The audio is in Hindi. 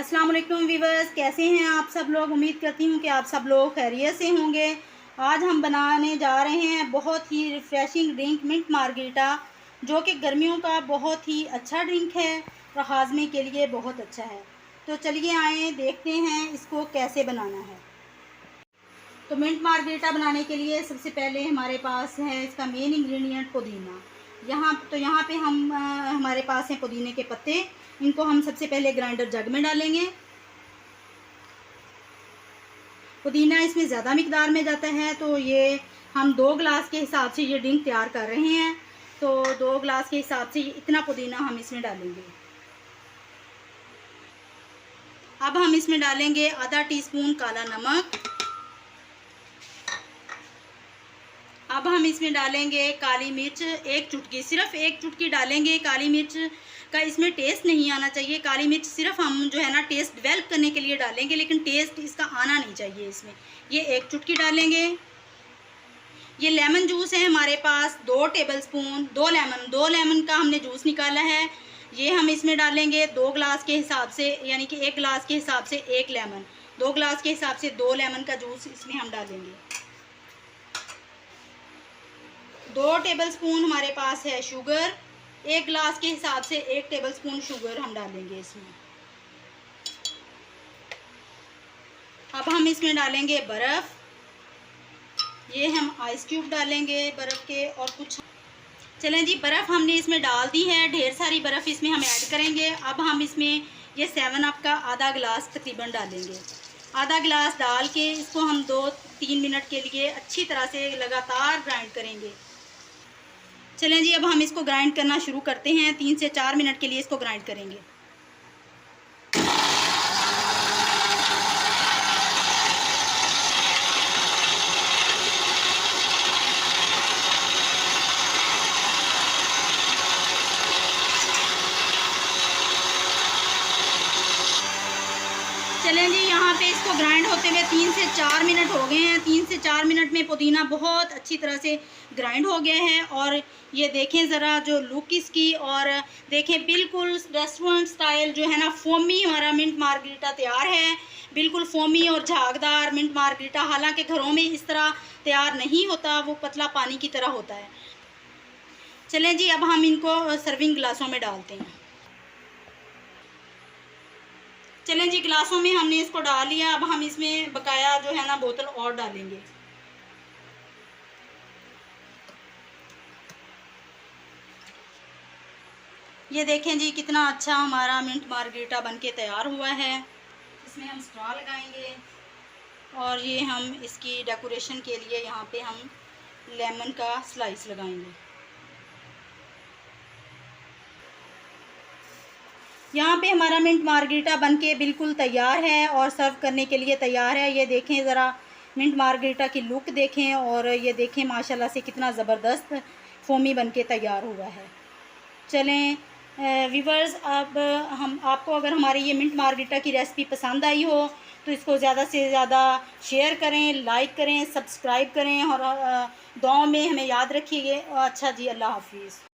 अस्सलाम वालेकुम वीवर्स, कैसे हैं आप सब लोग। उम्मीद करती हूँ कि आप सब लोग खैरियत से होंगे। आज हम बनाने जा रहे हैं बहुत ही रिफ़्रेशिंग ड्रिंक मिंट मार्गरीटा, जो कि गर्मियों का बहुत ही अच्छा ड्रिंक है और हाजमे के लिए बहुत अच्छा है। तो चलिए आए देखते हैं इसको कैसे बनाना है। तो मिंट मार्गरीटा बनाने के लिए सबसे पहले हमारे पास है इसका मेन इंग्रेडिएंट पुदीना। यहाँ पे हम हमारे पास हैं पुदीने के पत्ते। इनको हम सबसे पहले ग्राइंडर जग में डालेंगे। पुदीना इसमें ज़्यादा मिकदार में जाता है, तो ये हम 2 गिलास के हिसाब से ये ड्रिंक तैयार कर रहे हैं। तो 2 गिलास के हिसाब से इतना पुदीना हम इसमें डालेंगे। अब हम इसमें डालेंगे आधा टीस्पून काला नमक। अब हम इसमें डालेंगे काली मिर्च, एक चुटकी, सिर्फ एक चुटकी डालेंगे। काली मिर्च का इसमें टेस्ट नहीं आना चाहिए। काली मिर्च सिर्फ हम जो है ना टेस्ट डेवलप करने के लिए डालेंगे, लेकिन टेस्ट इसका आना नहीं चाहिए इसमें। ये एक चुटकी डालेंगे। ये लेमन जूस है हमारे पास 2 टेबलस्पून, 2 लेमन का हमने जूस निकाला है। ये हम इसमें डालेंगे 2 गिलास के हिसाब से, यानी कि 1 गिलास के हिसाब से 1 लेमन, 2 गिलास के हिसाब से 2 लेमन का जूस इसमें हम डालेंगे। 2 टेबलस्पून हमारे पास है शुगर, 1 गिलास के हिसाब से 1 टेबलस्पून शुगर हम डालेंगे इसमें। अब हम इसमें डालेंगे बर्फ़। ये हम आइस क्यूब डालेंगे बर्फ़ के। और कुछ चलें जी, बर्फ़ हमने इसमें डाल दी है, ढेर सारी बर्फ़ इसमें हम ऐड करेंगे। अब हम इसमें ये 7 अप का आधा गिलास तकरीबन डालेंगे। आधा गिलास डाल के इसको हम 2-3 मिनट के लिए अच्छी तरह से लगातार ग्राइंड करेंगे। चलें जी, अब हम इसको ग्राइंड करना शुरू करते हैं। 3 से 4 मिनट के लिए इसको ग्राइंड करेंगे। चलें जी, यहाँ पे इसको ग्राइंड होते हुए 3 से 4 मिनट हो गए हैं। 3 से 4 मिनट में पुदीना बहुत अच्छी तरह से ग्राइंड हो गया है। और ये देखें ज़रा जो लुक इसकी, और देखें बिल्कुल रेस्टोरेंट स्टाइल जो है ना फोमी हमारा मिंट मार्गरीटा तैयार है। बिल्कुल फोमी और झागदार मिंट मार्गरीटा। हालांकि घरों में इस तरह तैयार नहीं होता, वो पतला पानी की तरह होता है। चलें जी, अब हम इनको सर्विंग गिलासों में डालते हैं। चलें जी, गिलासों में हमने इसको डाल लिया। अब हम इसमें बकाया जो है ना बोतल और डालेंगे। ये देखें जी कितना अच्छा हमारा मिंट मार्गरीटा बनके तैयार हुआ है। इसमें हम स्ट्रॉ लगाएंगे और ये हम इसकी डेकोरेशन के लिए यहाँ पे हम लेमन का स्लाइस लगाएंगे। यहाँ पे हमारा मिंट मार्गरीटा बनके बिल्कुल तैयार है और सर्व करने के लिए तैयार है। ये देखें ज़रा मिंट मार्गरीटा की लुक देखें, और ये देखें माशाल्लाह से कितना ज़बरदस्त फोमी बनके तैयार हुआ है। चलें व्यूवर्स, अब हम आपको अगर हमारी ये मिंट मार्गरीटा की रेसिपी पसंद आई हो तो इसको ज़्यादा से ज़्यादा शेयर करें, लाइक करें, सब्सक्राइब करें, और दुआओं में हमें याद रखिए। अच्छा जी, अल्लाह हाफिज़।